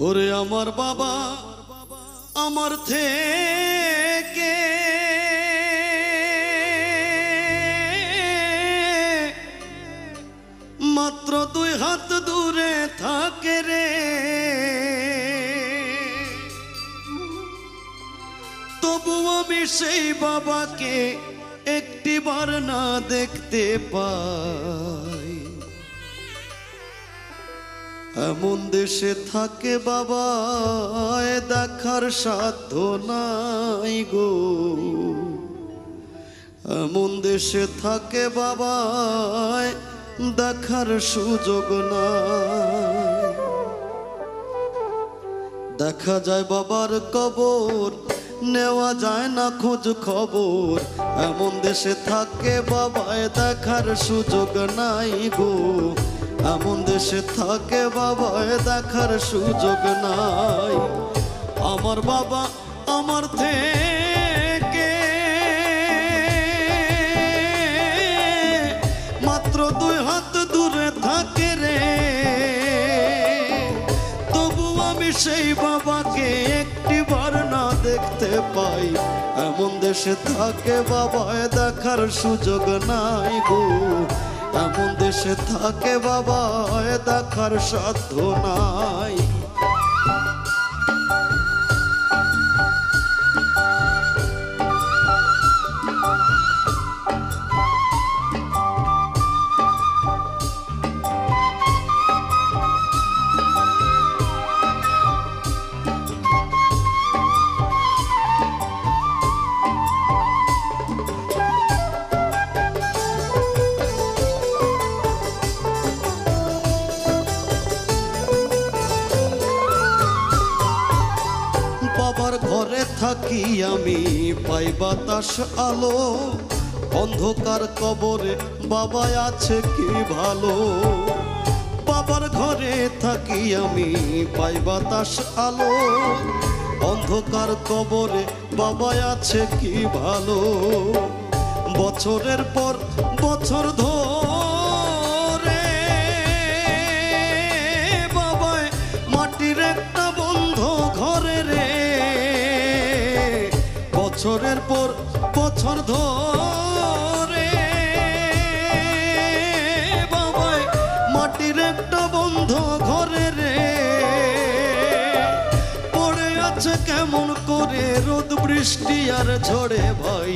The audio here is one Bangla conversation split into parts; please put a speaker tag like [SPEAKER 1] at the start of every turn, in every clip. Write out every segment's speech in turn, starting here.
[SPEAKER 1] ওরে আমার বাবা আমার থেকে মাত্র 2 হাত দূরে থাকে রে, তবু আমি সেই বাবাকে একটিবার না দেখতে পাই। এমন দেশে থাকে বাবা দেখার সাধ্য নাই গো, এমন দেশে থাকে বাবা দেখার সুযোগ নাই। দেখা যায় বাবার কবর, নেওয়া যায় না খোঁজ খবর, এমন দেশে থাকে বাবায় দেখার সুযোগ নাই গো, এমন দেশে থাকে বাবায় দেখার সুযোগ নাই। আমার বাবা আমার থেকে মাত্র 2 হাত দূরে থাকে রে, তবু আমি সেই বাবাকে একটিবার না দেখতে পাই। এমন দেশে থাকে বাবায় দেখার সুযোগ নাই গো, এমন দেশে থাকে বাবায় দেখার সাধ্য নাই। বাবার ঘরে থাকি আমি পাই বাতাস আলো, অন্ধকার কবরে বাবা আছে কি ভালো। বাবার ঘরে থাকি আমি পাই বাতাস আলো, অন্ধকার কবরে বাবা আছে কি ভালো। বছরের পর বছর ধরে বাবায় মাটির একটা বন্ধ ঘরে রে, বছরের পর বছর ধরে বাবায় মাটির একটা বন্ধ ঘরে রে, পড়ে আছে কেমন করে রোদ বৃষ্টি আর ঝড়ে ভাই।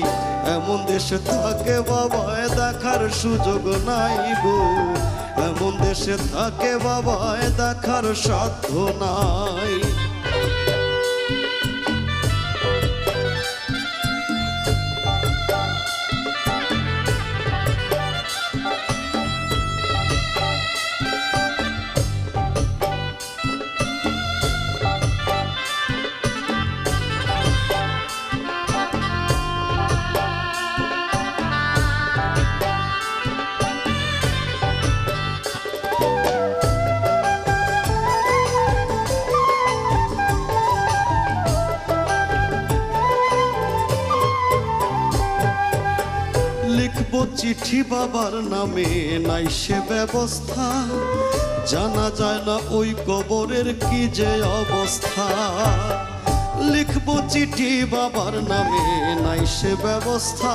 [SPEAKER 1] এমন দেশে থাকে বাবায় দেখার সুযোগ নাই গো, এমন দেশে থাকে বাবায় দেখার সাধ্য নাই। লিখবো চিঠি বাবার নামে নাই সে ব্যবস্থা, জানা যায় না ওই কবরের কি যে অবস্থা। লিখবো চিঠি বাবার নামে নাই সে ব্যবস্থা,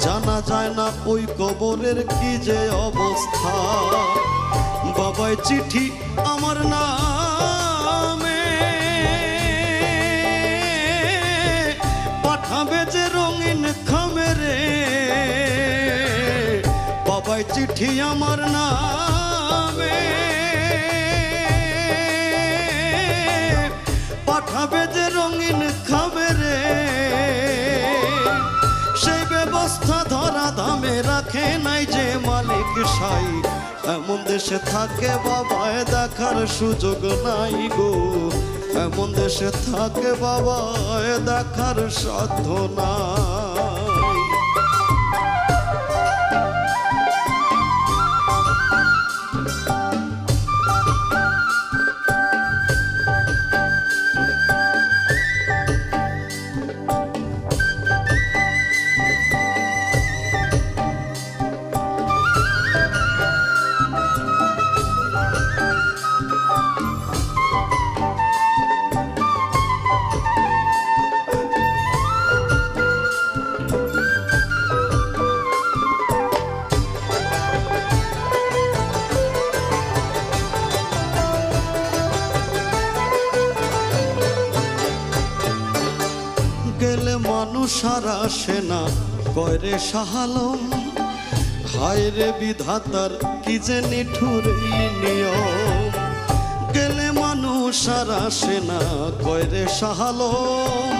[SPEAKER 1] জানা যায় না ওই কবরের কি যে অবস্থা। বাবাই চিঠি আমার নামে পাঠাবে যে রঙিন খামে রে, বাবাই চিঠি আমার নামে পাঠাবে যে রঙিন খামে রে, সেই ব্যবস্থা ধরা ধামে রাখে নাই যে মালিক সাই। এমন দেশে থাকে বাবায় দেখার সুযোগ নাই গো, এমন দেশে থাকে বাবায় দেখার সাধ্য নাই। মানুষ আর আসে না কয়রে শাহালম, হায় রে বিধাতার কি যে নিঠুর এই নিয়ম। গেলে মানুষ আর আসে না কয়রে শাহালম,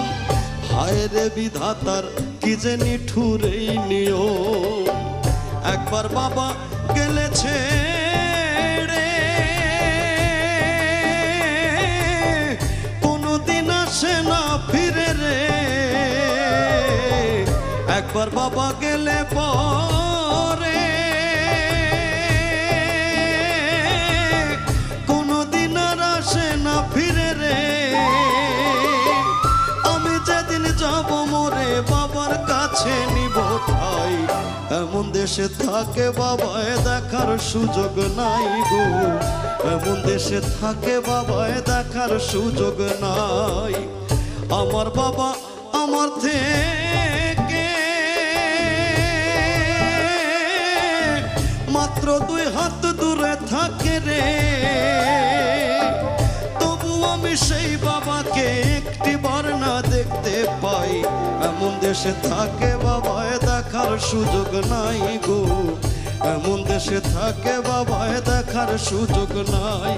[SPEAKER 1] হায় রে বিধাতার কি যে নিঠুর এই নিয়ম। একবার বাবা গেলেছে রে, কোনদিন আসে না ফিরে রে। একবার বাবা গেলে পরে কোনদিন আর আসে না ফিরে রে। আমি যেদিন যাব মোরে বাবার কাছে নিব ঠাই, এমন দেশে থাকে বাবায় দেখার সুযোগ নাই গো, এমন দেশে থাকে বাবায় দেখার সুযোগ নাই। আমার বাবা আমার থেকে মাত্র 2 হাত দূরে থাকে রে, তবু আমি সেই বাবাকে একটি বার না দেখতে পাই। এমন দেশে থাকে বাবায় দেখার সুযোগ নাই গো, এমন দেশে থাকে বাবায় দেখার সুযোগ নাই।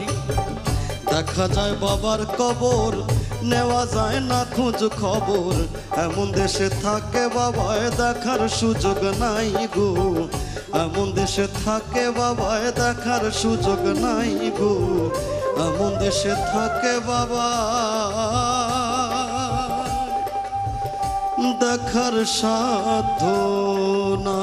[SPEAKER 1] দেখা যায় বাবার কবর, নেওয়া যায় না খোঁজ খবর, এমন দেশে থাকে বাবায় দেখার সুযোগ নাই গো, এমন দেশে থাকে বাবায় দেখার সুযোগ নাই গো, এমন দেশে থাকে বাবা দেখার সাধ্য না।